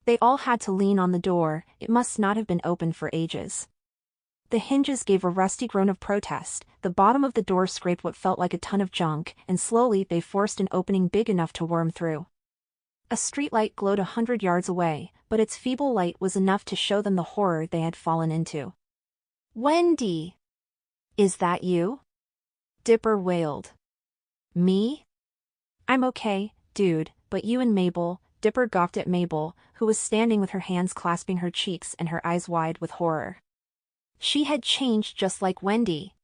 They all had to lean on the door, it must not have been open for ages. The hinges gave a rusty groan of protest, the bottom of the door scraped what felt like a ton of junk, and slowly they forced an opening big enough to worm through. A streetlight glowed 100 yards away, but its feeble light was enough to show them the horror they had fallen into. "Wendy! Is that you?" Dipper wailed. "Me? I'm okay, dude, but you and Mabel." Dipper gawked at Mabel, who was standing with her hands clasping her cheeks and her eyes wide with horror. She had changed just like Wendy.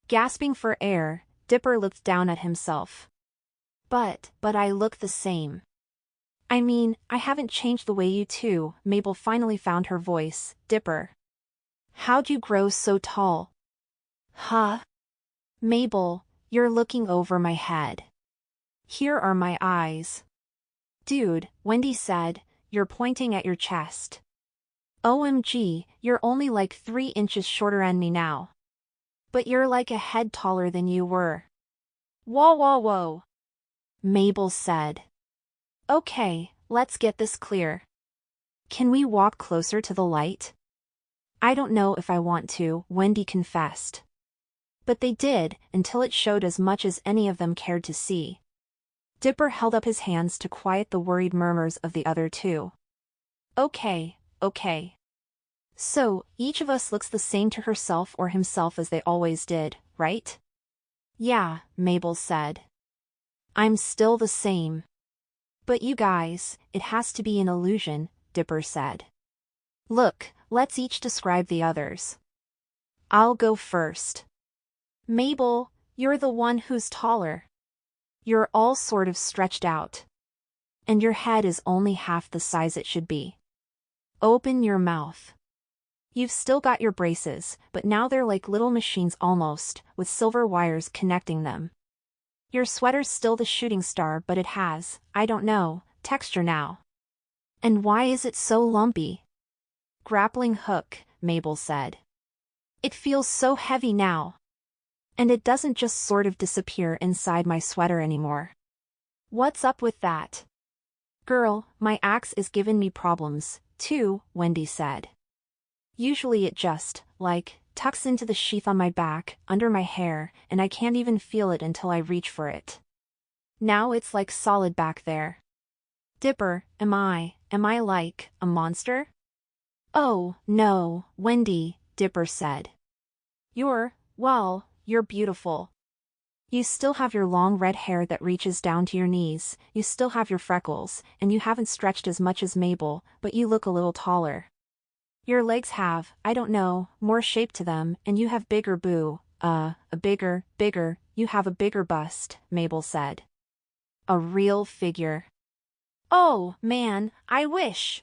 Gasping for air, Dipper looked down at himself. But I look the same. I mean, I haven't changed the way you two." Mabel finally found her voice. "Dipper. How'd you grow so tall?" "Huh? Mabel, you're looking over my head. Here are my eyes." "Dude," Wendy said, "you're pointing at your chest. OMG, you're only like 3 inches shorter than me now. But you're like a head taller than you were." "Whoa whoa whoa," Mabel said. "Okay, let's get this clear. Can we walk closer to the light?" "I don't know if I want to," Wendy confessed. But they did, until it showed as much as any of them cared to see. Dipper held up his hands to quiet the worried murmurs of the other two. Okay. So, each of us looks the same to herself or himself as they always did, right?" "Yeah," Mabel said. "I'm still the same." "But you guys, it has to be an illusion," Dipper said. "Look, let's each describe the others. I'll go first." "Mabel, you're the one who's taller. You're all sort of stretched out. And your head is only half the size it should be. Open your mouth. You've still got your braces, but now they're like little machines almost, with silver wires connecting them. Your sweater's still the shooting star, but it has, I don't know, texture now. And why is it so lumpy?" "Grappling hook," Mabel said. "It feels so heavy now. And it doesn't just sort of disappear inside my sweater anymore." "What's up with that?" "Girl, my axe is giving me problems, too," Wendy said. "Usually it just, tucks into the sheath on my back, under my hair, and I can't even feel it until I reach for it. Now it's like solid back there." "Dipper, am I like, a monster?" "Oh, no, Wendy," Dipper said. You're beautiful. You still have your long red hair that reaches down to your knees, you still have your freckles, and you haven't stretched as much as Mabel, but you look a little taller. Your legs have, I don't know, more shape to them, and you have bigger you have a bigger bust," Mabel said. "A real figure." "Oh, man, I wish."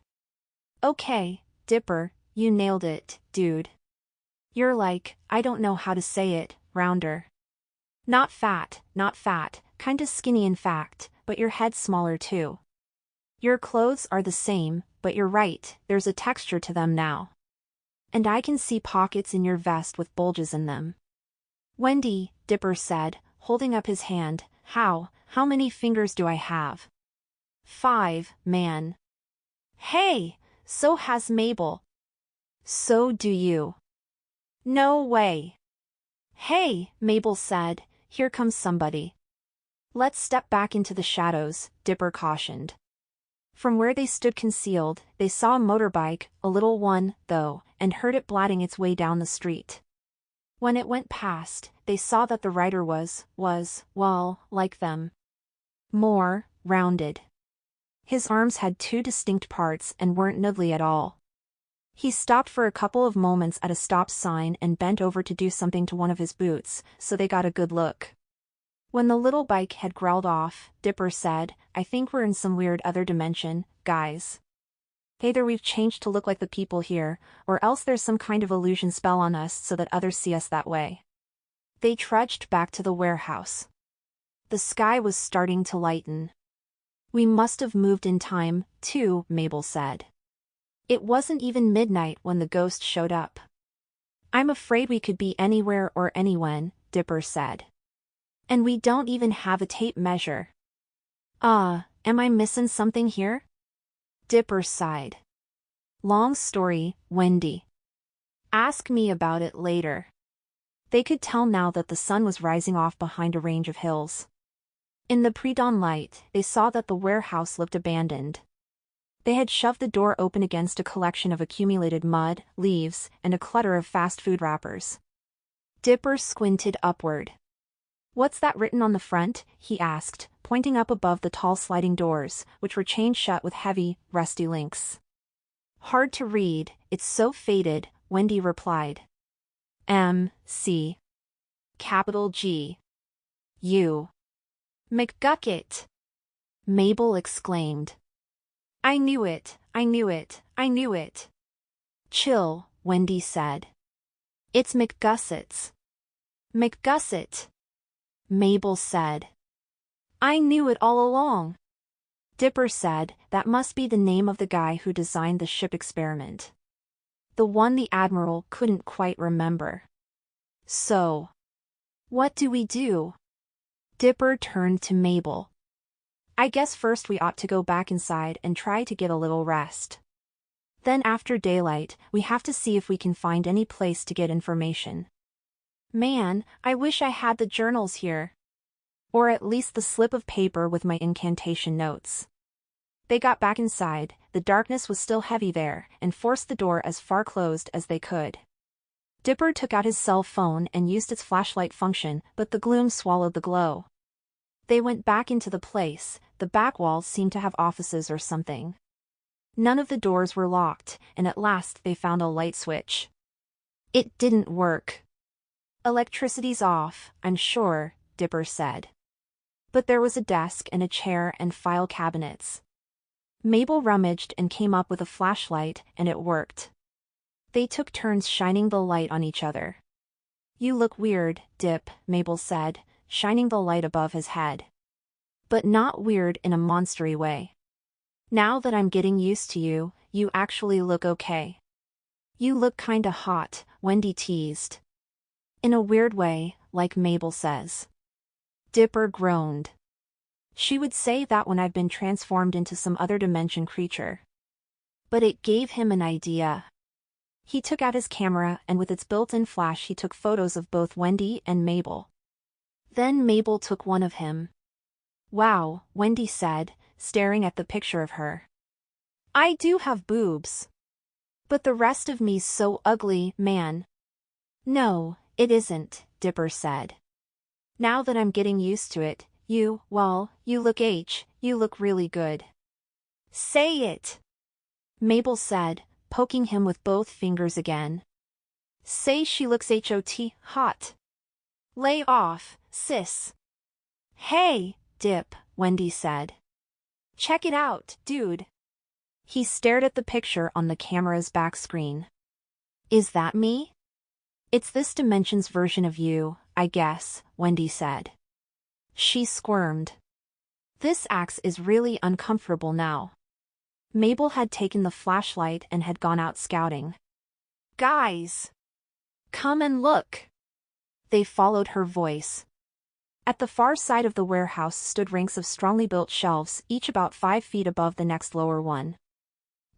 "Okay, Dipper, you nailed it, dude. You're like, I don't know how to say it, rounder. Not fat, kinda skinny in fact, but your head's smaller too. Your clothes are the same, but you're right, there's a texture to them now. And I can see pockets in your vest with bulges in them." "Wendy," Dipper said, holding up his hand, how many fingers do I have?" "5, man." "Hey, so has Mabel." "So do you." "No way." "Hey," Mabel said, "here comes somebody." "Let's step back into the shadows," Dipper cautioned. From where they stood concealed, they saw a motorbike, a little one, though, and heard it blatting its way down the street. When it went past, they saw that the rider was, like them. More rounded. His arms had 2 distinct parts and weren't noodly at all. He stopped for a couple of moments at a stop sign and bent over to do something to one of his boots, so they got a good look. When the little bike had growled off, Dipper said, "I think we're in some weird other dimension, guys. Either we've changed to look like the people here, or else there's some kind of illusion spell on us so that others see us that way." They trudged back to the warehouse. The sky was starting to lighten. "We must have moved in time, too," Mabel said. "It wasn't even midnight when the ghost showed up." "I'm afraid we could be anywhere or anywhen," Dipper said. "And we don't even have a tape measure." Am I missing something here?" Dipper sighed. Long story, Wendy. Ask me about it later. They could tell now that the sun was rising off behind a range of hills. In the pre-dawn light, they saw that the warehouse looked abandoned. They had shoved the door open against a collection of accumulated mud, leaves, and a clutter of fast food wrappers. Dipper squinted upward. What's that written on the front? He asked, pointing up above the tall sliding doors, which were chained shut with heavy, rusty links. Hard to read, it's so faded, Wendy replied. M.C. Capital G. U. McGucket! Mabel exclaimed. I knew it, I knew it, I knew it. Chill, Wendy said. It's McGusset's. McGusset! Mabel said. I knew it all along. Dipper said, that must be the name of the guy who designed the ship experiment. The one the Admiral couldn't quite remember. So, what do we do? Dipper turned to Mabel. I guess first we ought to go back inside and try to get a little rest. Then after daylight, we have to see if we can find any place to get information. Man, I wish I had the journals here. Or at least the slip of paper with my incantation notes. They got back inside, the darkness was still heavy there, and forced the door as far closed as they could. Dipper took out his cell phone and used its flashlight function, but the gloom swallowed the glow. They went back into the place, the back walls seemed to have offices or something. None of the doors were locked, and at last they found a light switch. It didn't work. Electricity's off, I'm sure, Dipper said. But there was a desk and a chair and file cabinets. Mabel rummaged and came up with a flashlight, and it worked. They took turns shining the light on each other. You look weird, Dip, Mabel said, shining the light above his head. But not weird in a monstery way. Now that I'm getting used to you, you actually look okay. You look kinda hot, Wendy teased. In a weird way, like Mabel says. Dipper groaned. She would say that when I've been transformed into some other dimension creature. But it gave him an idea. He took out his camera and with its built-in flash he took photos of both Wendy and Mabel. Then Mabel took one of him. Wow, Wendy said, staring at the picture of her. I do have boobs. But the rest of me's so ugly, man. No, it isn't, Dipper said. Now that I'm getting used to it, you look really good. Say it! Mabel said, poking him with both fingers again. Say she looks hot. Lay off, sis. Hey, Dip, Wendy said. Check it out, dude. He stared at the picture on the camera's back screen. Is that me? It's this dimension's version of you, I guess, Wendy said. She squirmed. This axe is really uncomfortable now. Mabel had taken the flashlight and had gone out scouting. Guys! Come and look! They followed her voice. At the far side of the warehouse stood ranks of strongly built shelves, each about 5 feet above the next lower one.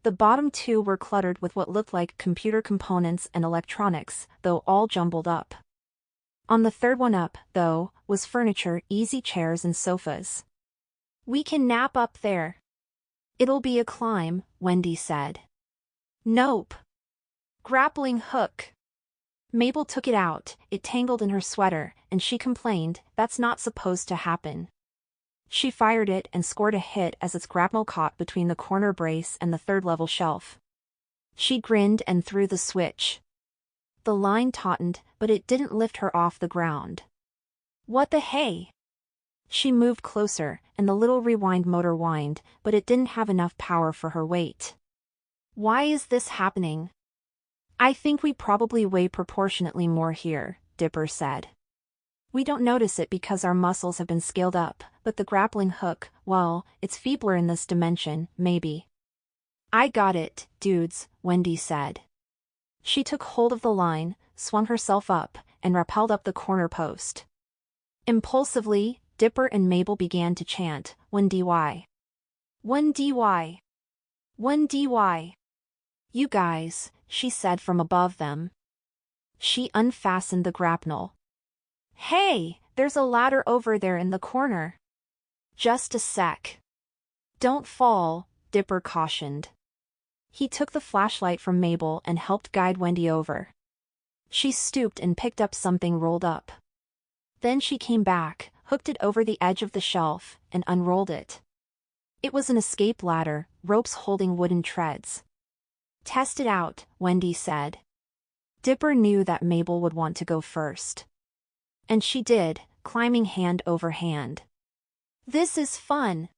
The bottom two were cluttered with what looked like computer components and electronics, though all jumbled up. On the third one up, though, was furniture, easy chairs and sofas. We can nap up there. It'll be a climb, Wendy said. Nope. Grappling hook. Mabel took it out, it tangled in her sweater, and she complained, that's not supposed to happen. She fired it and scored a hit as its grapnel caught between the corner brace and the third-level shelf. She grinned and threw the switch. The line tautened, but it didn't lift her off the ground. What the hey? She moved closer, and the little rewind motor whined, but it didn't have enough power for her weight. Why is this happening? I think we probably weigh proportionately more here, Dipper said. We don't notice it because our muscles have been scaled up, but the grappling hook, well, it's feebler in this dimension, maybe. I got it, dudes, Wendy said. She took hold of the line, swung herself up, and rappelled up the corner post. Impulsively, Dipper and Mabel began to chant, 1 dy. 1 dy. 1 dy. You guys, she said from above them. She unfastened the grapnel. Hey, there's a ladder over there in the corner. Just a sec. Don't fall, Dipper cautioned. He took the flashlight from Mabel and helped guide Wendy over. She stooped and picked up something rolled up. Then she came back, hooked it over the edge of the shelf, and unrolled it. It was an escape ladder, ropes holding wooden treads. Test it out, Wendy said. Dipper knew that Mabel would want to go first. And she did, climbing hand over hand. This is fun.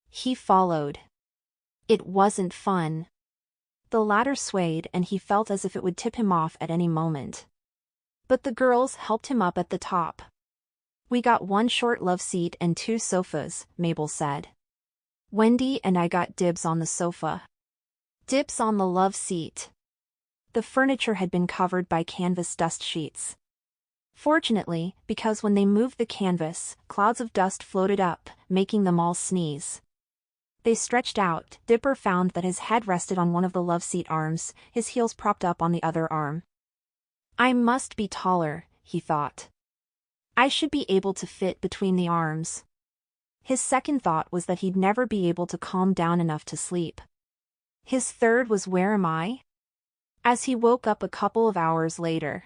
He followed. It wasn't fun. The ladder swayed and he felt as if it would tip him off at any moment. But the girls helped him up at the top. We got one short love seat and 2 sofas, Mabel said. Wendy and I got dibs on the sofa. Dibs on the love seat. The furniture had been covered by canvas dust sheets. Fortunately, because when they moved the canvas, clouds of dust floated up, making them all sneeze. They stretched out. Dipper found that his head rested on one of the love seat arms, his heels propped up on the other arm. I must be taller, he thought. I should be able to fit between the arms. His second thought was that he'd never be able to calm down enough to sleep. His third was, where am I? As he woke up a couple of hours later.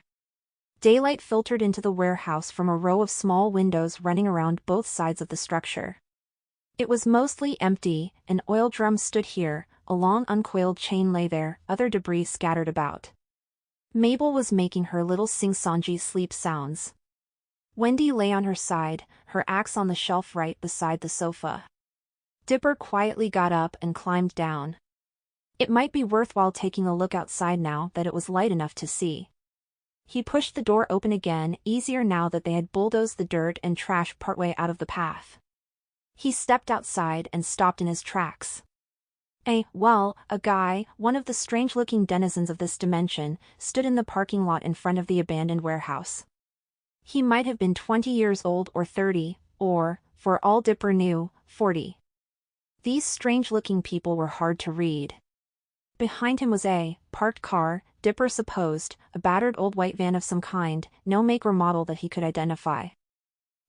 Daylight filtered into the warehouse from a row of small windows running around both sides of the structure. It was mostly empty. An oil drum stood here, a long uncoiled chain lay there, other debris scattered about. Mabel was making her little sing-songy sleep sounds. Wendy lay on her side, her axe on the shelf right beside the sofa. Dipper quietly got up and climbed down. It might be worthwhile taking a look outside now that it was light enough to see. He pushed the door open again, easier now that they had bulldozed the dirt and trash partway out of the path. He stepped outside and stopped in his tracks. A guy, one of the strange-looking denizens of this dimension, stood in the parking lot in front of the abandoned warehouse. He might have been 20 years old or 30, or, for all Dipper knew, 40. These strange-looking people were hard to read. Behind him was a parked car, Dipper supposed, a battered old white van of some kind, no make or model that he could identify.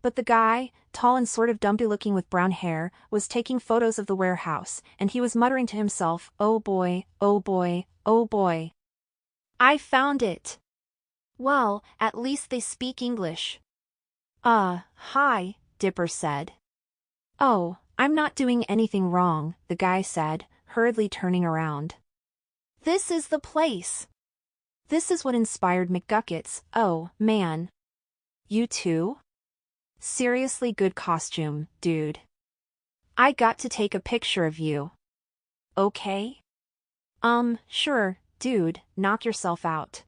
But the guy, tall and sort of dumpy-looking with brown hair, was taking photos of the warehouse, and he was muttering to himself, oh boy, oh boy, oh boy. I found it. Well, at least they speak English. Hi, Dipper said. Oh, I'm not doing anything wrong, the guy said, hurriedly turning around. This is the place. This is what inspired McGuckets, oh, man. You too? Seriously good costume, dude. I got to take a picture of you. Okay? Sure, dude, knock yourself out.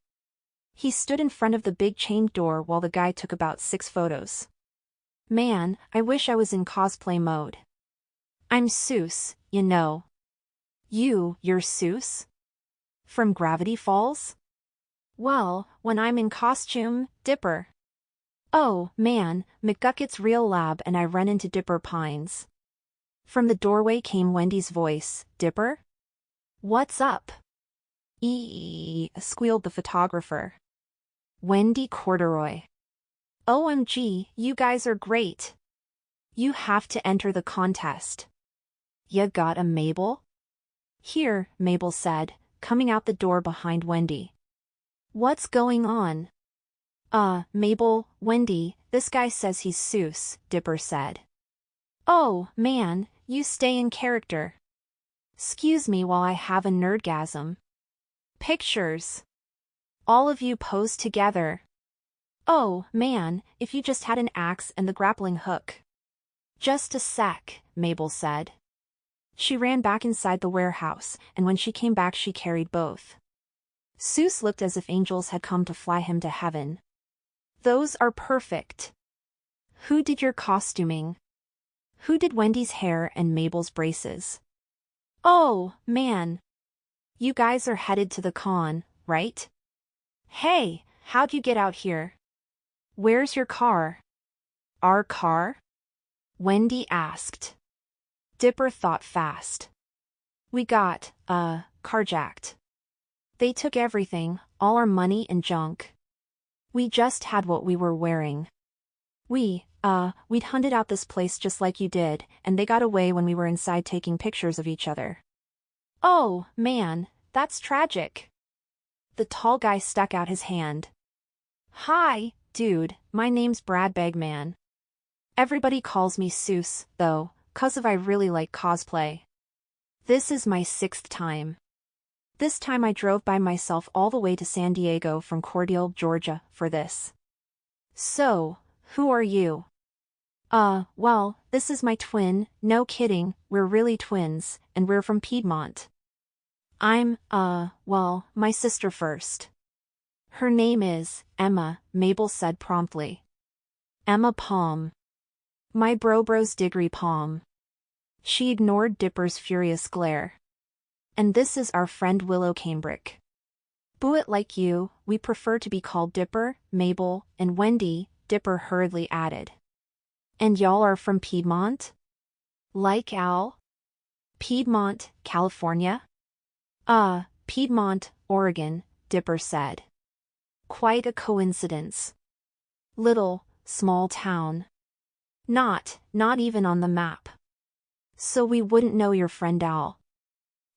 He stood in front of the big chained door while the guy took about 6 photos. Man, I wish I was in cosplay mode. I'm Seuss, you know. You're Seuss? From Gravity Falls? Well, when I'm in costume, Dipper. Oh, man, McGucket's real lab and I run into Dipper Pines. From the doorway came Wendy's voice, Dipper? What's up? Squealed the photographer. Wendy Corduroy. OMG, you guys are great. You have to enter the contest. Ya got a Mabel? Here, Mabel said, coming out the door behind Wendy. What's going on? Mabel, Wendy, this guy says he's Seuss, Dipper said. Oh, man, you stay in character. 'Scuse me while I have a nerdgasm. Pictures. All of you pose together. Oh, man, if you just had an axe and the grappling hook. Just a sec, Mabel said. She ran back inside the warehouse, and when she came back she carried both. Seuss looked as if angels had come to fly him to heaven. Those are perfect. Who did your costuming? Who did Wendy's hair and Mabel's braces? Oh, man. You guys are headed to the con, right? Hey, how'd you get out here? Where's your car? Our car? Wendy asked. Dipper thought fast. We got, carjacked. They took everything, all our money and junk. We just had what we were wearing. We'd hunted out this place just like you did, and they got away when we were inside taking pictures of each other. Oh, man, that's tragic. The tall guy stuck out his hand. Hi, dude, my name's Brad Bagman. Everybody calls me Seuss, though, 'cause I really like cosplay. This is my 6th time. This time I drove by myself all the way to San Diego from Cordele, Georgia, for this. So, who are you? Well, this is my twin, no kidding, we're really twins, and we're from Piedmont. I'm, well, my sister first. Her name is Emma, Mabel said promptly. Emma Palm. My bro's Diggory Palm. She ignored Dipper's furious glare. And this is our friend Willow Cambrick. Buet like you, we prefer to be called Dipper, Mabel, and Wendy, Dipper hurriedly added. And y'all are from Piedmont? Like Al? Piedmont, California? Piedmont, Oregon, Dipper said. Quite a coincidence. Little, small town. Not even on the map. So we wouldn't know your friend Al.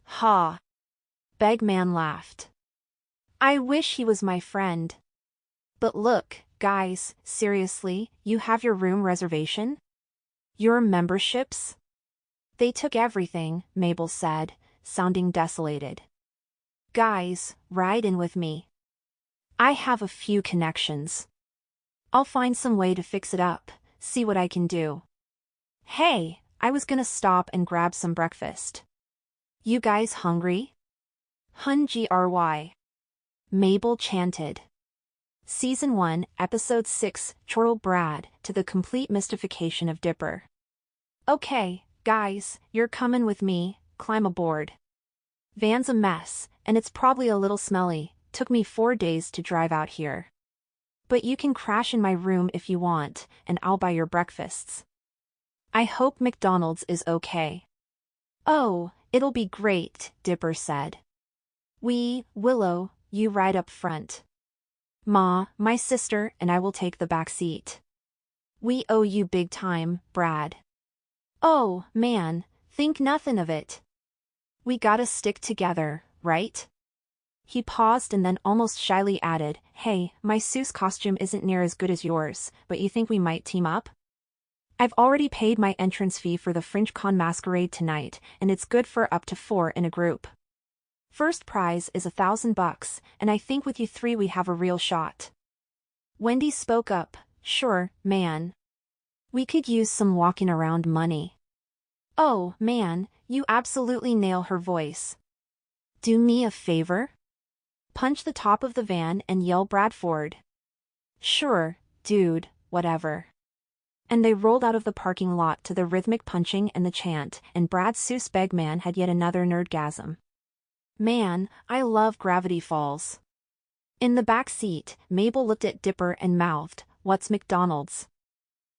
Ha! Bagman laughed. I wish he was my friend. But look, guys, seriously, you have your room reservation? Your memberships? They took everything, Mabel said, sounding desolated. Guys, ride in with me. I have a few connections. I'll find some way to fix it up, see what I can do. Hey, I was gonna stop and grab some breakfast. You guys hungry? Hungry. Mabel chanted. Season 1, Episode 6, Chortle Brad, to the complete mystification of Dipper. Okay, guys, you're coming with me, climb aboard. Van's a mess, and it's probably a little smelly, took me 4 days to drive out here. But you can crash in my room if you want, and I'll buy your breakfasts. I hope McDonald's is okay. Oh, it'll be great, Dipper said. Willow, you ride up front. Ma, my sister, and I will take the back seat. We owe you big time, Brad. Oh, man, think nothing of it. We gotta stick together, right? He paused and then almost shyly added, Hey, my Seuss costume isn't near as good as yours, but you think we might team up? I've already paid my entrance fee for the FringeCon masquerade tonight, and it's good for up to 4 in a group. First prize is $1,000, and I think with you 3 we have a real shot. Wendy spoke up, Sure, man. We could use some walking around money. Oh, man, you absolutely nail her voice. Do me a favor? Punch the top of the van and yell Bradford. Sure, dude, whatever. And they rolled out of the parking lot to the rhythmic punching and the chant, and Brad Seuss Bagman had yet another nerdgasm. Man, I love Gravity Falls. In the back seat, Mabel looked at Dipper and mouthed, What's McDonald's?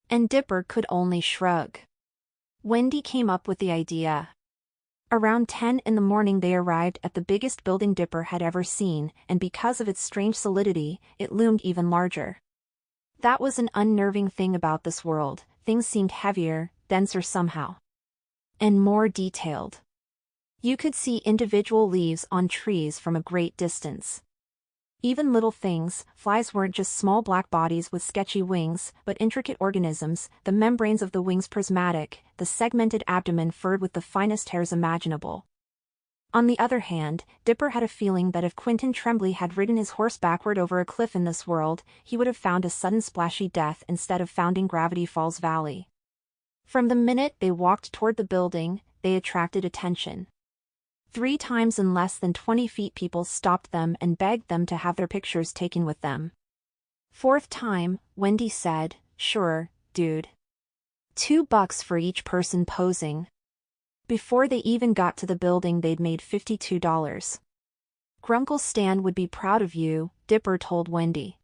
And Dipper could only shrug. Wendy came up with the idea. Around 10 in the morning they arrived at the biggest building Dipper had ever seen, and because of its strange solidity, it loomed even larger. That was an unnerving thing about this world, things seemed heavier, denser somehow. And more detailed. You could see individual leaves on trees from a great distance. Even little things, flies weren't just small black bodies with sketchy wings, but intricate organisms, the membranes of the wings prismatic, the segmented abdomen furred with the finest hairs imaginable. On the other hand, Dipper had a feeling that if Quentin Tremblay had ridden his horse backward over a cliff in this world, he would have found a sudden splashy death instead of founding Gravity Falls Valley. From the minute they walked toward the building, they attracted attention. 3 times in less than 20 feet people stopped them and begged them to have their pictures taken with them. 4th time, Wendy said, Sure, dude. $2 for each person posing. Before they even got to the building they'd made $52. Grunkle Stan would be proud of you, Dipper told Wendy.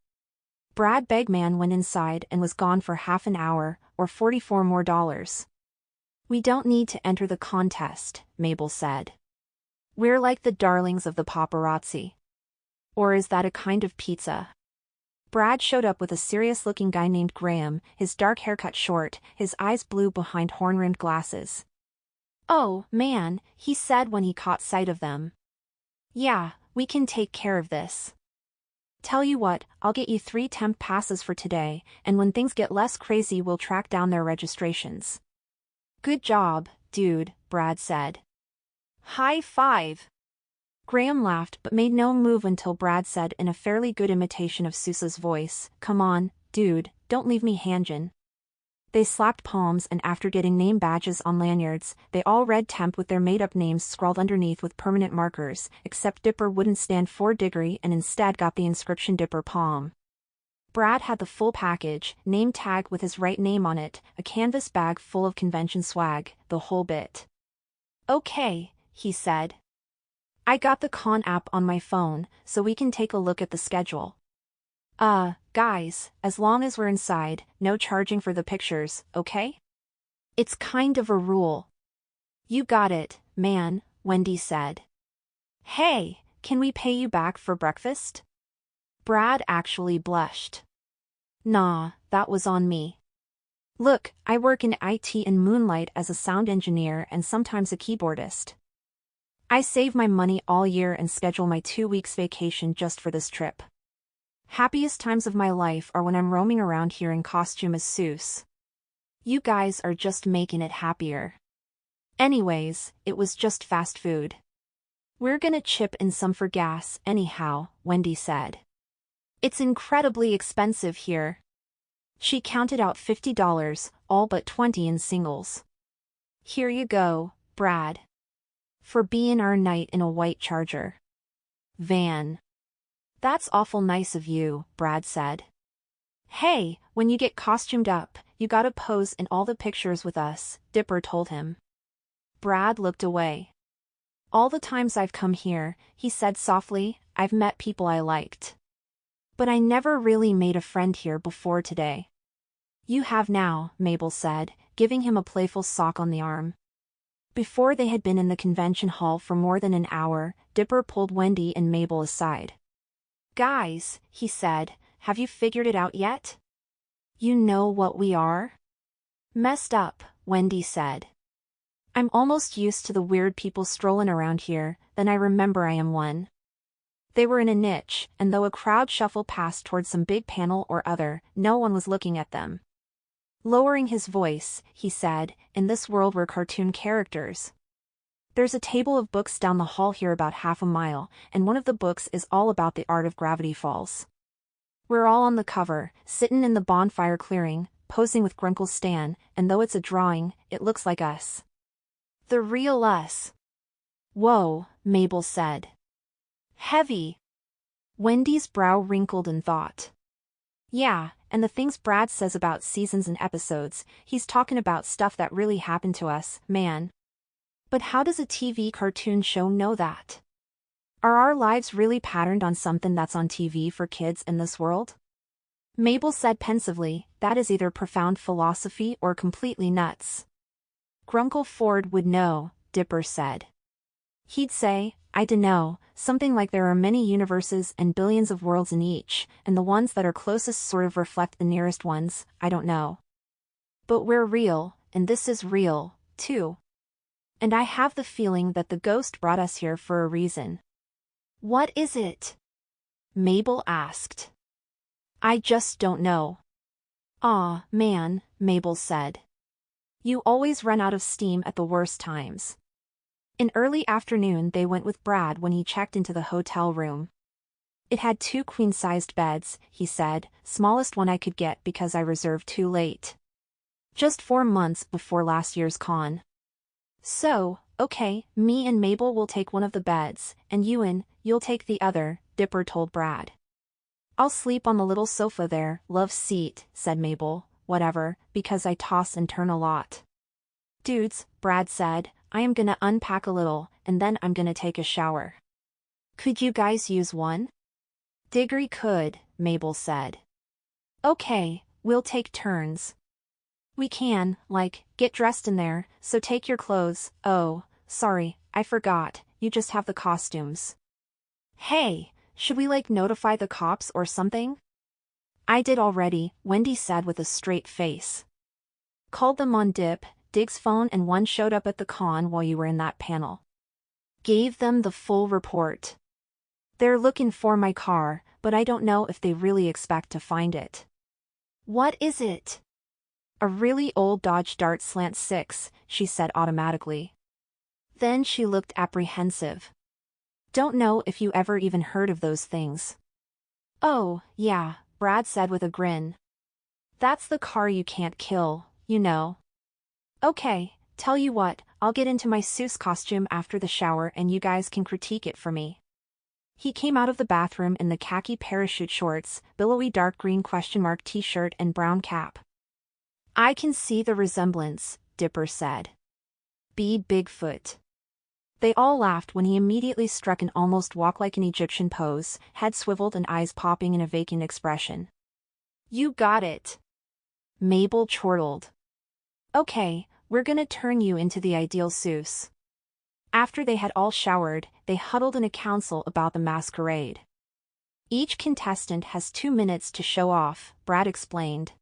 Brad Bagman went inside and was gone for half an hour, or $44 more. We don't need to enter the contest, Mabel said. We're like the darlings of the paparazzi. Or is that a kind of pizza? Brad showed up with a serious-looking guy named Graham, his dark hair cut short, his eyes blue behind horn-rimmed glasses. "Oh, man," he said when he caught sight of them. "Yeah, we can take care of this. Tell you what, I'll get you 3 temp passes for today, and when things get less crazy we'll track down their registrations." "Good job, dude," Brad said. "High five." Graham laughed but made no move until Brad said in a fairly good imitation of Sousa's voice, "Come on, dude, don't leave me hangin'." They slapped palms and after getting name badges on lanyards, they all read temp with their made-up names scrawled underneath with permanent markers, except Dipper wouldn't stand for Diggory and instead got the inscription Dipper Palm. Brad had the full package, name tag with his right name on it, a canvas bag full of convention swag, the whole bit. "Okay," he said. "I got the con app on my phone, so we can take a look at the schedule. Guys, as long as we're inside, no charging for the pictures, okay? It's kind of a rule." "You got it, man," Wendy said. "Hey, can we pay you back for breakfast?" Brad actually blushed. "Nah, that was on me. Look, I work in IT and moonlight as a sound engineer and sometimes a keyboardist. I save my money all year and schedule my 2 weeks vacation just for this trip. Happiest times of my life are when I'm roaming around here in costume as Seuss. You guys are just making it happier. Anyways, it was just fast food. We're gonna chip in some for gas anyhow," Wendy said. "It's incredibly expensive here." She counted out $50, all but 20 in singles. "Here you go, Brad. For being our knight in a white Charger van." "That's awful nice of you," Brad said. "Hey, when you get costumed up, you gotta pose in all the pictures with us," Dipper told him. Brad looked away. "All the times I've come here," he said softly, "I've met people I liked. But I never really made a friend here before today." "You have now," Mabel said, giving him a playful sock on the arm. Before they had been in the convention hall for more than an hour, Dipper pulled Wendy and Mabel aside. "Guys," he said, "have you figured it out yet? You know what we are?" "Messed up," Wendy said. "I'm almost used to the weird people strolling around here, then I remember I am one." They were in a niche, and though a crowd shuffled past towards some big panel or other, no one was looking at them. Lowering his voice, he said, "In this world we're cartoon characters. There's a table of books down the hall here about half a mile, and one of the books is all about the art of gravity falls. We're all on the cover, sittin' in the bonfire clearing, posing with Grunkle Stan, and though it's a drawing, it looks like us. The real us." "Whoa," Mabel said. "Heavy." Wendy's brow wrinkled in thought. "Yeah, and the things Brad says about seasons and episodes, he's talking about stuff that really happened to us, man. But how does a TV cartoon show know that? Are our lives really patterned on something that's on TV for kids in this world?" Mabel said pensively, "That is either profound philosophy or completely nuts." "Grunkle Ford would know," Dipper said. "He'd say, I dunno, something like there are many universes and billions of worlds in each, and the ones that are closest sort of reflect the nearest ones, I don't know. But we're real, and this is real, too. And I have the feeling that the ghost brought us here for a reason." "What is it?" Mabel asked. "I just don't know." "Aw, man," Mabel said. "You always run out of steam at the worst times." In early afternoon they went with Brad when he checked into the hotel room. "It had 2 queen-sized beds," he said, "smallest one I could get because I reserved too late. Just 4 months before last year's con. So, okay, me and Mabel will take one of the beds, and you'll take the other," Dipper told Brad. "I'll sleep on the little sofa there, love seat," said Mabel, "whatever, because I toss and turn a lot." "Dudes," Brad said, "I am gonna unpack a little, and then I'm gonna take a shower. Could you guys use one?" "Diggory could," Mabel said. "Okay, we'll take turns. We can, like, get dressed in there, so take your clothes." "Oh, sorry, I forgot, you just have the costumes. Hey, should we notify the cops or something? I did already, Wendy said with a straight face. Called them on Dig's phone and one showed up at the con while you were in that panel. Gave them the full report. They're looking for my car, but I don't know if they really expect to find it. What is it? A really old Dodge Dart Slant 6, she said automatically. Then she looked apprehensive. Don't know if you ever even heard of those things. Oh, yeah, Brad said with a grin. That's the car you can't kill, you know. Okay, tell you what, I'll get into my Seuss costume after the shower and you guys can critique it for me. He came out of the bathroom in the khaki parachute shorts, billowy dark green t-shirt and brown cap. I can see the resemblance, Dipper said. Be Bigfoot. They all laughed when he immediately struck an almost walk-like an Egyptian pose, head swiveled and eyes popping in a vacant expression. You got it. Mabel chortled. Okay, we're gonna turn you into the ideal Seuss. After they had all showered, they huddled in a council about the masquerade. Each contestant has 2 minutes to show off, Brad explained.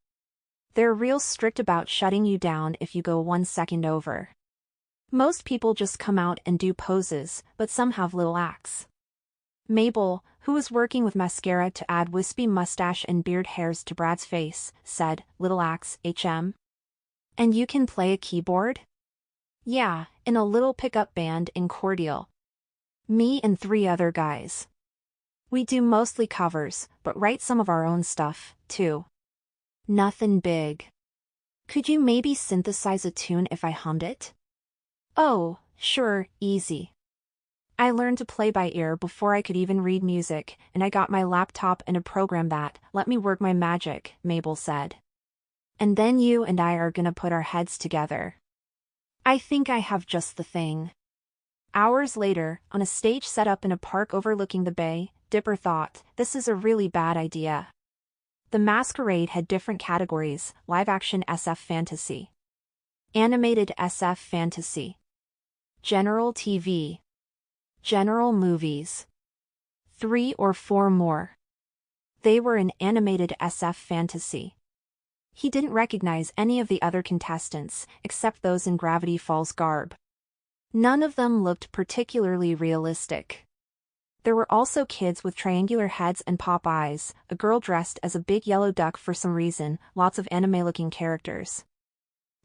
They're real strict about shutting you down if you go 1 second over. Most people just come out and do poses, but some have little acts. Mabel, who was working with mascara to add wispy mustache and beard hairs to Brad's face, said, little acts, HM. And you can play a keyboard? Yeah, in a little pickup band in Cordial. Me and 3 other guys. We do mostly covers, but write some of our own stuff, too. Nothing big. Could you maybe synthesize a tune if I hummed it? Oh, sure, easy. I learned to play by ear before I could even read music, and I got my laptop and a program that let me work my magic, Mabel said. And then you and I are gonna put our heads together. I think I have just the thing. Hours later, on a stage set up in a park overlooking the bay, Dipper thought, this is a really bad idea. The masquerade had different categories: live-action SF fantasy, animated SF fantasy, general TV, general movies. 3 or 4 more. They were in animated SF fantasy. He didn't recognize any of the other contestants, except those in Gravity Falls garb. None of them looked particularly realistic. There were also kids with triangular heads and pop eyes, a girl dressed as a big yellow duck for some reason, lots of anime-looking characters.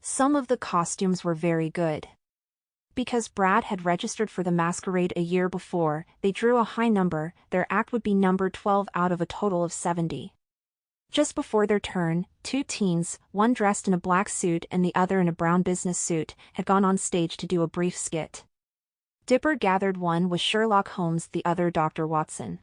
Some of the costumes were very good. Because Brad had registered for the masquerade a year before, they drew a high number. Their act would be number 12 out of a total of 70. Just before their turn, 2 teens, one dressed in a black suit and the other in a brown business suit, had gone on stage to do a brief skit. Dipper gathered one was Sherlock Holmes, the other Dr. Watson.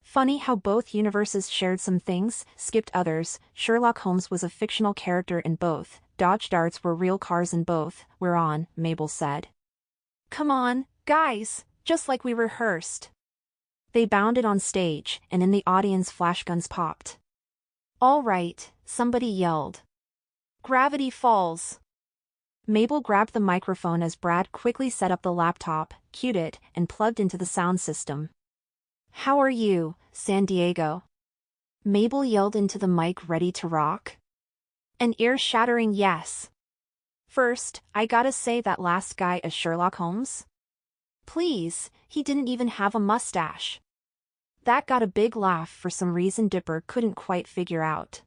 Funny how both universes shared some things, skipped others. Sherlock Holmes was a fictional character in both. Dodge darts were real cars in both. We're on, Mabel said. Come on, guys, just like we rehearsed. They bounded on stage, and in the audience flashguns popped. All right, somebody yelled. Gravity Falls. Mabel grabbed the microphone as Brad quickly set up the laptop, cued it, and plugged into the sound system. How are you, San Diego? Mabel yelled into the mic, ready to rock. An ear-shattering yes. First, I gotta say that last guy is Sherlock Holmes. Please, he didn't even have a mustache. That got a big laugh for some reason Dipper couldn't quite figure out.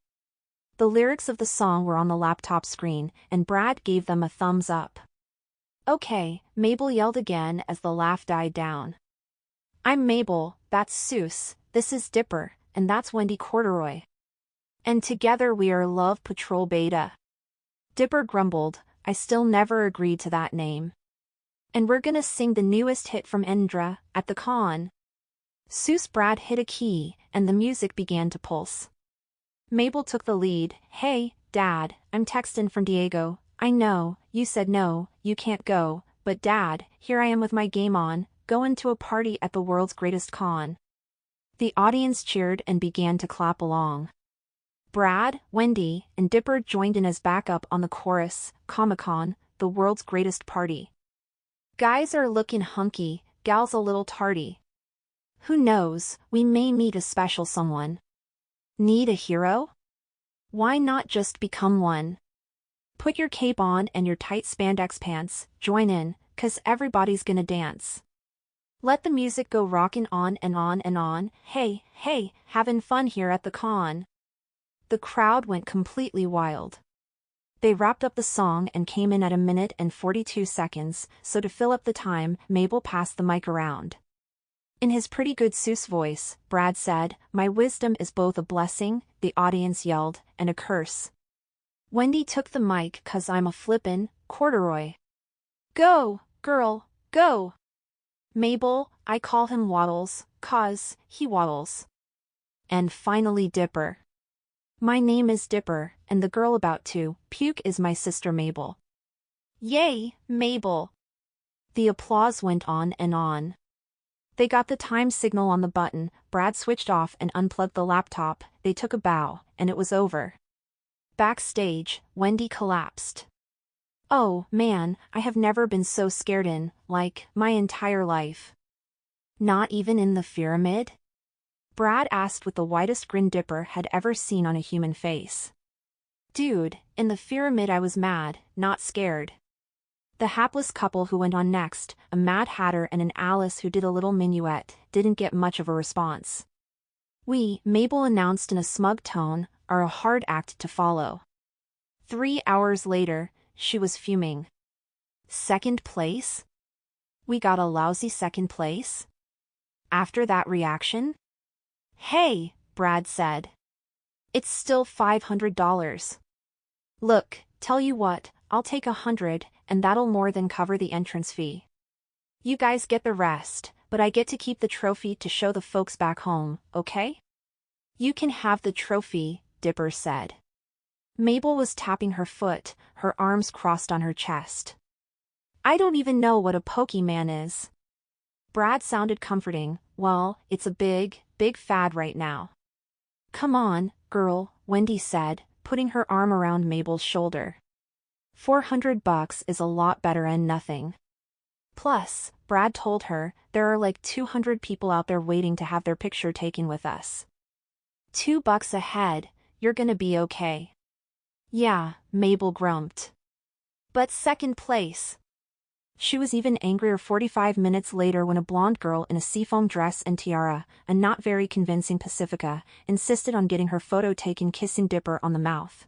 The lyrics of the song were on the laptop screen, and Brad gave them a thumbs up. Okay, Mabel yelled again as the laugh died down. I'm Mabel, that's Seuss, this is Dipper, and that's Wendy Corduroy. And together we are Love Patrol Beta. Dipper grumbled, I still never agreed to that name. And we're gonna sing the newest hit from Endra, at the con. Seuss. Brad hit a key, and the music began to pulse. Mabel took the lead. Hey, Dad, I'm texting from Diego. I know, you said no, you can't go, but Dad, here I am with my game on, going to a party at the world's greatest con. The audience cheered and began to clap along. Brad, Wendy, and Dipper joined in as backup on the chorus, Comic-Con, the world's greatest party. Guys are looking hunky, gal's a little tardy. Who knows, we may meet a special someone. Need a hero? Why not just become one? Put your cape on and your tight spandex pants, join in, 'cause everybody's gonna dance. Let the music go rockin' on and on and on, hey, hey, having fun here at the con. The crowd went completely wild. They wrapped up the song and came in at 1 minute and 42 seconds, so to fill up the time, Mabel passed the mic around. In his pretty good Seuss voice, Brad said, "My wisdom is both a blessing," the audience yelled, "and a curse." Wendy took the mic 'cause I'm a flippin' corduroy. Go, girl, go. Mabel, I call him Waddles, 'cause he waddles. And finally Dipper. My name is Dipper, and the girl about to puke is my sister Mabel. Yay, Mabel. The applause went on and on. They got the time signal on the button, Brad switched off and unplugged the laptop, they took a bow, and it was over. Backstage, Wendy collapsed. Oh, man, I have never been so scared in, like, my entire life. Not even in the pyramid? Brad asked with the widest grin Dipper had ever seen on a human face. Dude, in the pyramid I was mad, not scared. The hapless couple who went on next, a Mad Hatter and an Alice who did a little minuet, didn't get much of a response. We, Mabel announced in a smug tone, are a hard act to follow. 3 hours later, she was fuming. Second place? We got a lousy second place? After that reaction? Hey, Brad said. It's still $500. Look, tell you what, I'll take 100, and that'll more than cover the entrance fee. You guys get the rest, but I get to keep the trophy to show the folks back home, okay? You can have the trophy, Dipper said. Mabel was tapping her foot, her arms crossed on her chest. I don't even know what a Pokemon is. Brad sounded comforting, well, it's a big, big fad right now. Come on, girl, Wendy said, putting her arm around Mabel's shoulder. $400 is a lot better than nothing. Plus, Brad told her, there are like 200 people out there waiting to have their picture taken with us. $2 a head, you're gonna be okay. Yeah, Mabel grumped. But second place. She was even angrier 45 minutes later when a blonde girl in a seafoam dress and tiara, a not very convincing Pacifica, insisted on getting her photo taken kissing Dipper on the mouth.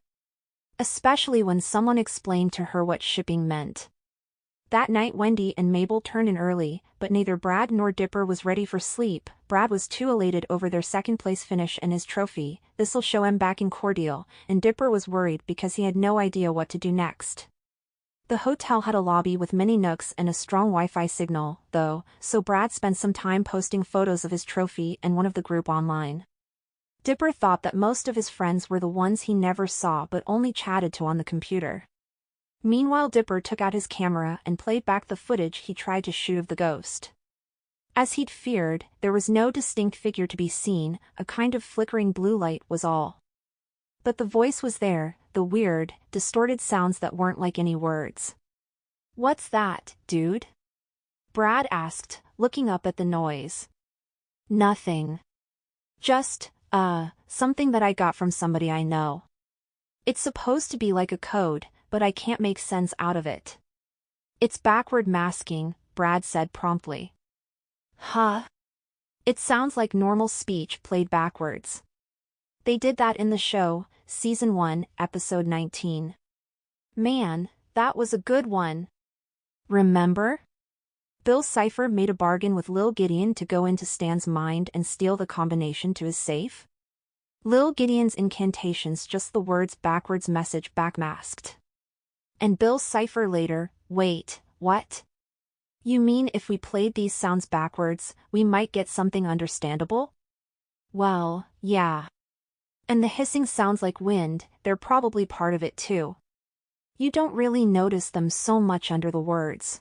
Especially when someone explained to her what shipping meant. That night Wendy and Mabel turned in early, but neither Brad nor Dipper was ready for sleep. Brad was too elated over their second-place finish and his trophy, this'll show him back in cordial, and Dipper was worried because he had no idea what to do next. The hotel had a lobby with many nooks and a strong Wi-Fi signal, though, so Brad spent some time posting photos of his trophy and one of the group online. Dipper thought that most of his friends were the ones he never saw but only chatted to on the computer. Meanwhile Dipper took out his camera and played back the footage he tried to shoot of the ghost. As he'd feared, there was no distinct figure to be seen, a kind of flickering blue light was all. But the voice was there, the weird, distorted sounds that weren't like any words. What's that, dude? Brad asked, looking up at the noise. Nothing. Just, something that I got from somebody I know. It's supposed to be like a code, but I can't make sense out of it. It's backward masking, Brad said promptly. Huh? It sounds like normal speech played backwards. They did that in the show, Season 1, Episode 19. Man, that was a good one. Remember? Bill Cipher made a bargain with Lil Gideon to go into Stan's mind and steal the combination to his safe. Lil Gideon's incantations just the words backwards message backmasked. And Bill Cipher later, wait, what? You mean if we played these sounds backwards, we might get something understandable? Well, yeah. And the hissing sounds like wind, they're probably part of it too. You don't really notice them so much under the words.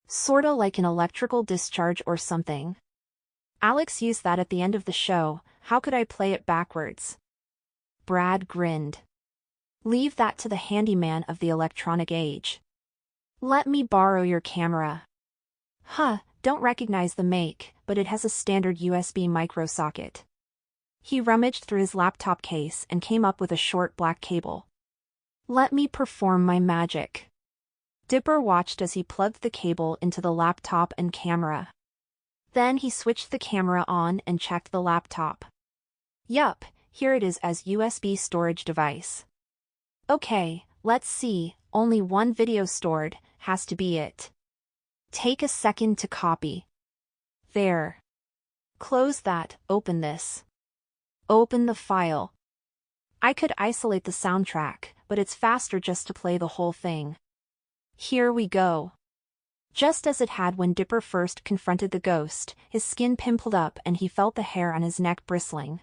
Sorta like an electrical discharge or something. Alex used that at the end of the show, how could I play it backwards? Brad grinned. Leave that to the handyman of the electronic age. Let me borrow your camera. Huh, don't recognize the make, but it has a standard USB micro socket. He rummaged through his laptop case and came up with a short black cable. Let me perform my magic. Dipper watched as he plugged the cable into the laptop and camera. Then he switched the camera on and checked the laptop. Yup, here it is as USB storage device. Okay, let's see, only one video stored, has to be it. Take a second to copy. There. Close that, open this. Open the file. I could isolate the soundtrack, but it's faster just to play the whole thing. Here we go. Just as it had when Dipper first confronted the ghost, his skin pimpled up and he felt the hair on his neck bristling.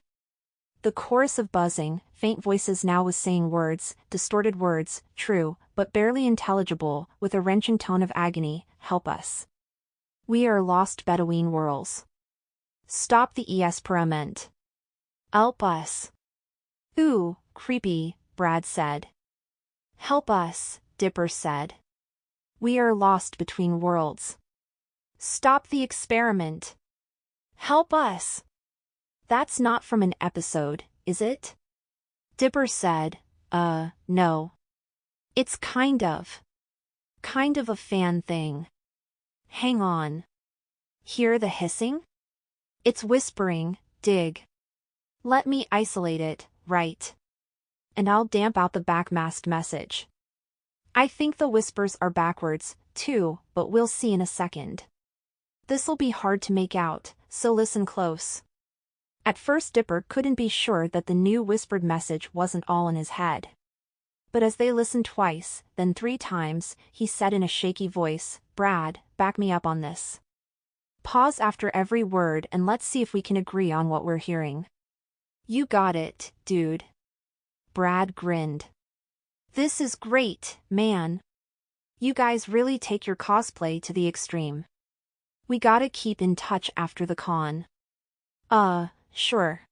The chorus of buzzing, faint voices now was saying words, distorted words, true, but barely intelligible, with a wrenching tone of agony, help us. We are lost Bedouin worlds. Stop the experiment. Help us. Ooh, creepy, Brad said. Help us, Dipper said. We are lost between worlds. Stop the experiment. Help us. That's not from an episode, is it? Dipper said, no. It's kind of a fan thing. Hang on. Hear the hissing? It's whispering, dig. Let me isolate it, right? And I'll damp out the backmasked message. I think the whispers are backwards, too, but we'll see in a second. This'll be hard to make out, so listen close. At first Dipper couldn't be sure that the new whispered message wasn't all in his head. But as they listened twice, then 3 times, he said in a shaky voice, Brad, back me up on this. Pause after every word and let's see if we can agree on what we're hearing. You got it, dude. Brad grinned. This is great, man. You guys really take your cosplay to the extreme. We gotta keep in touch after the con. Sure.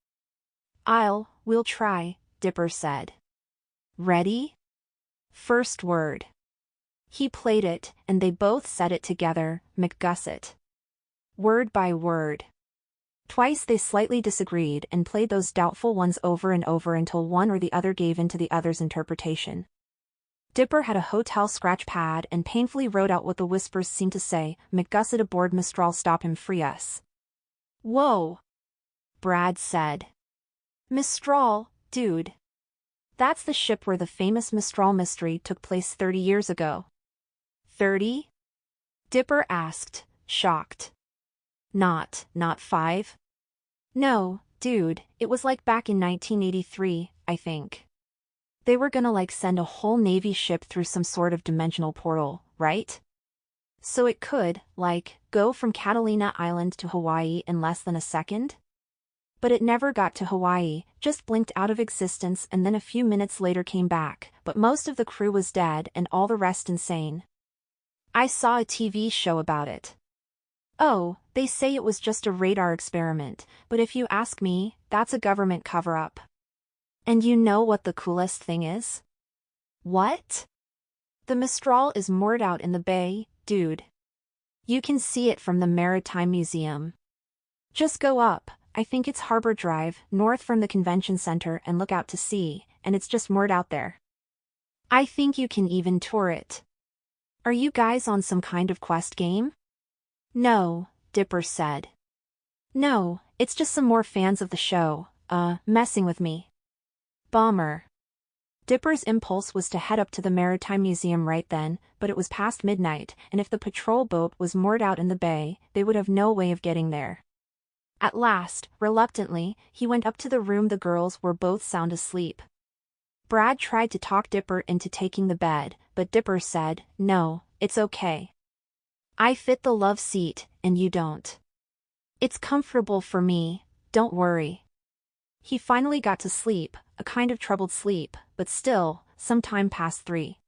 We'll try, Dipper said. Ready? First word. He played it, and they both said it together, McGusset. Word by word. Twice they slightly disagreed and played those doubtful ones over and over until one or the other gave in to the other's interpretation. Dipper had a hotel scratch pad and painfully wrote out what the whispers seemed to say, McGusset aboard Mistral, stop him, free us. Whoa! Brad said. Mistral, dude. That's the ship where the famous Mistral mystery took place 30 years ago. 30? Dipper asked, shocked. Not 5? No, dude, it was like back in 1983, I think. They were gonna send a whole Navy ship through some sort of dimensional portal, right? So it could, go from Catalina Island to Hawaii in less than a second? But it never got to Hawaii, just blinked out of existence and then a few minutes later came back, but most of the crew was dead and all the rest insane. I saw a TV show about it. Oh, they say it was just a radar experiment, but if you ask me, that's a government cover-up. And you know what the coolest thing is? What? The Mistral is moored out in the bay, dude. You can see it from the Maritime Museum. Just go up, I think it's Harbor Drive, north from the convention center and look out to sea, and it's just moored out there. I think you can even tour it. Are you guys on some kind of quest game? No, Dipper said. No, it's just some more fans of the show, messing with me. Bummer. Dipper's impulse was to head up to the Maritime Museum right then, but it was past midnight, and if the patrol boat was moored out in the bay, they would have no way of getting there. At last, reluctantly, he went up to the room the girls were both sound asleep. Brad tried to talk Dipper into taking the bed, but Dipper said, no, it's okay. I fit the love seat, and you don't. It's comfortable for me, don't worry. He finally got to sleep, a kind of troubled sleep, but still, some time past 3.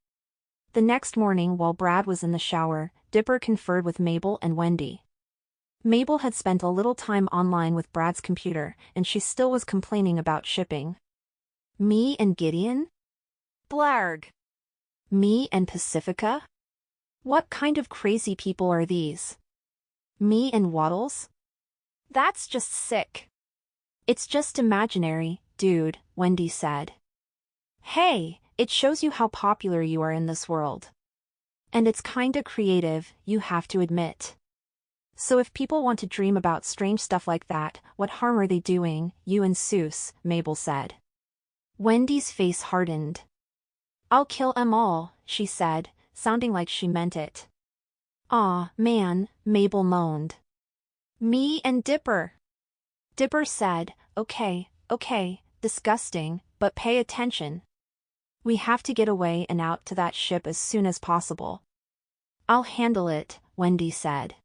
The next morning while Brad was in the shower, Dipper conferred with Mabel and Wendy. Mabel had spent a little time online with Brad's computer, and she still was complaining about shipping. Me and Gideon? Blarg. Me and Pacifica? What kind of crazy people are these? Me and Waddles? That's just sick. It's just imaginary, dude, Wendy said. Hey, it shows you how popular you are in this world. And it's kinda creative, you have to admit. So if people want to dream about strange stuff like that, what harm are they doing, you and Seuss, Mabel said. Wendy's face hardened. I'll kill 'em all, she said, sounding like she meant it. Aw, man, Mabel moaned. Me and Dipper. Dipper said, okay, disgusting, but pay attention. We have to get away and out to that ship as soon as possible. I'll handle it, Wendy said.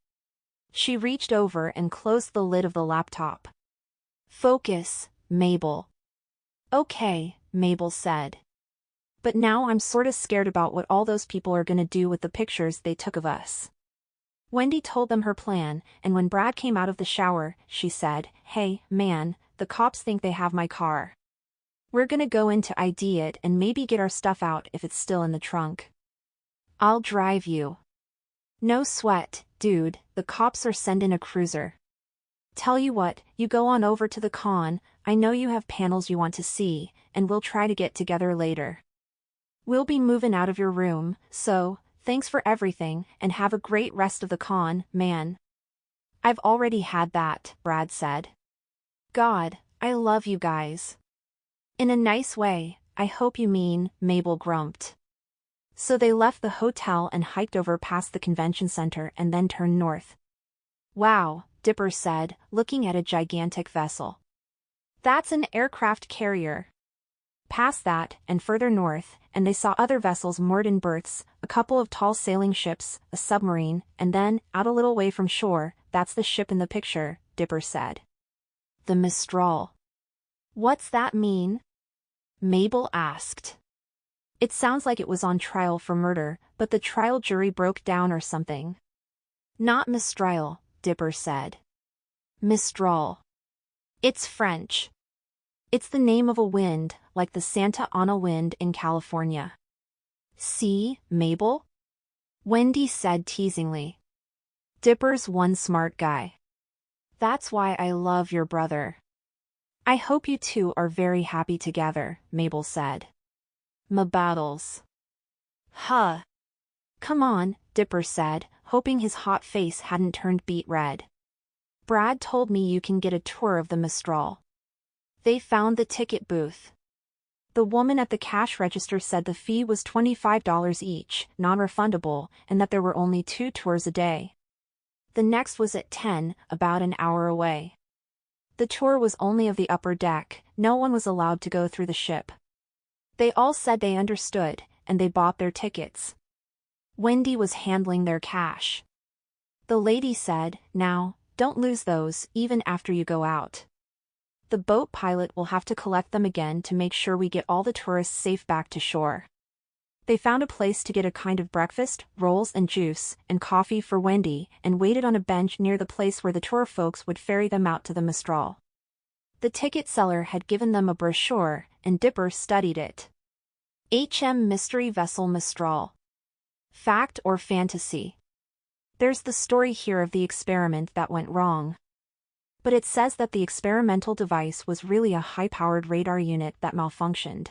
She reached over and closed the lid of the laptop. Focus, Mabel. Okay, Mabel said. But now I'm sorta scared about what all those people are gonna do with the pictures they took of us. Wendy told them her plan, and when Brad came out of the shower, she said, Hey, man, the cops think they have my car. We're gonna go in to ID it and maybe get our stuff out if it's still in the trunk. I'll drive you. No sweat, dude, the cops are sending a cruiser. Tell you what, you go on over to the con, I know you have panels you want to see, and we'll try to get together later. We'll be moving out of your room, so, thanks for everything, and have a great rest of the con, man. I've already had that, Brad said. God, I love you guys. In a nice way, I hope you mean, Mabel grumped. So they left the hotel and hiked over past the convention center and then turned north. Wow, Dipper said, looking at a gigantic vessel. That's an aircraft carrier. Past that, and further north, and they saw other vessels moored in berths, a couple of tall sailing ships, a submarine, and then, out a little way from shore, that's the ship in the picture, Dipper said. The Mistral. What's that mean? Mabel asked. It sounds like it was on trial for murder, but the trial jury broke down or something. Not Mistral, Dipper said. Mistral. It's French. It's the name of a wind, like the Santa Ana wind in California. See, Mabel? Wendy said teasingly. Dipper's one smart guy. That's why I love your brother. I hope you two are very happy together, Mabel said. Battles. Huh. Come on, Dipper said, hoping his hot face hadn't turned beet red. Brad told me you can get a tour of the Mistral. They found the ticket booth. The woman at the cash register said the fee was $25 each, non-refundable, and that there were only 2 tours a day. The next was at 10, about an hour away. The tour was only of the upper deck, no one was allowed to go through the ship. They all said they understood, and they bought their tickets. Wendy was handling their cash. The lady said, Now, don't lose those, even after you go out. The boat pilot will have to collect them again to make sure we get all the tourists safe back to shore. They found a place to get a kind of breakfast, rolls and juice, and coffee for Wendy, and waited on a bench near the place where the tour folks would ferry them out to the Mistral. The ticket seller had given them a brochure, and Dipper studied it. HM Mystery Vessel Mistral. Fact or fantasy? There's the story here of the experiment that went wrong. But it says that the experimental device was really a high-powered radar unit that malfunctioned.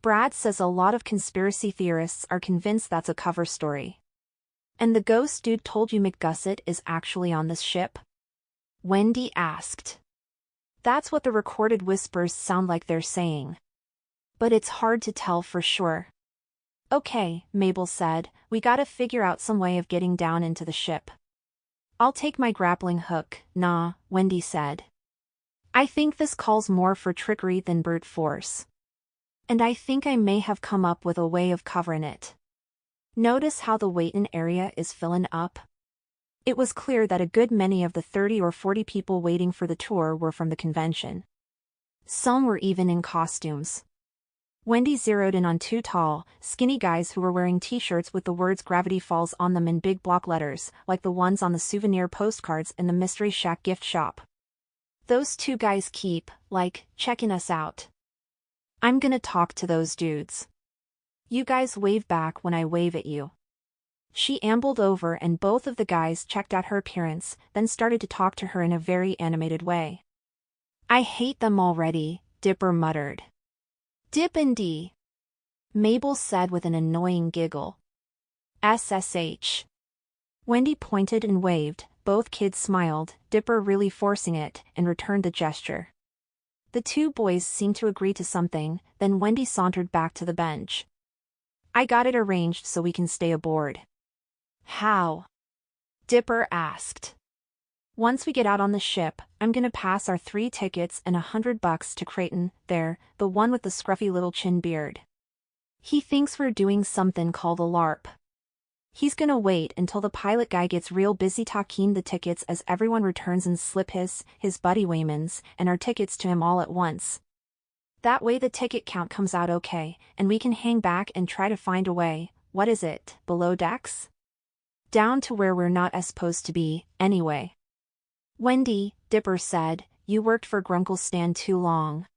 Brad says a lot of conspiracy theorists are convinced that's a cover story. And the ghost dude told you McGusset is actually on this ship? Wendy asked. That's what the recorded whispers sound like they're saying. But it's hard to tell for sure. Okay, Mabel said, we gotta figure out some way of getting down into the ship. I'll take my grappling hook, nah, Wendy said. I think this calls more for trickery than brute force. And I think I may have come up with a way of covering it. Notice how the waiting area is filling up? It was clear that a good many of the 30 or 40 people waiting for the tour were from the convention. Some were even in costumes. Wendy zeroed in on 2 tall, skinny guys who were wearing t-shirts with the words Gravity Falls on them in big block letters, like the ones on the souvenir postcards in the Mystery Shack gift shop. Those 2 guys keep, checking us out. I'm gonna talk to those dudes. You guys wave back when I wave at you. She ambled over and both of the guys checked out her appearance, then started to talk to her in a very animated way. I hate them already, Dipper muttered. Dip and D, Mabel said with an annoying giggle. SSH. Wendy pointed and waved, both kids smiled, Dipper really forcing it, and returned the gesture. The two boys seemed to agree to something, then Wendy sauntered back to the bench. I got it arranged so we can stay aboard. How? Dipper asked. Once we get out on the ship, I'm gonna pass our 3 tickets and $100 to Creighton, there, the one with the scruffy little chin beard. He thinks we're doing something called a LARP. He's gonna wait until the pilot guy gets real busy talking the tickets as everyone returns and slip his buddy Wayman's, and our tickets to him all at once. That way the ticket count comes out okay, and we can hang back and try to find a way, what is it, below decks? Down to where we're not supposed to be, anyway. Wendy, Dipper said, you worked for Grunkle Stan too long.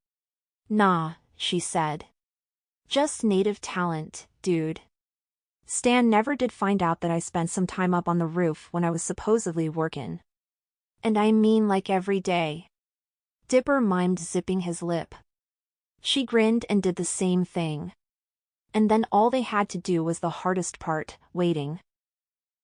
Nah, she said. Just native talent, dude. Stan never did find out that I spent some time up on the roof when I was supposedly workin'. And I mean like every day. Dipper mimed zipping his lip. She grinned and did the same thing. And then all they had to do was the hardest part, waiting.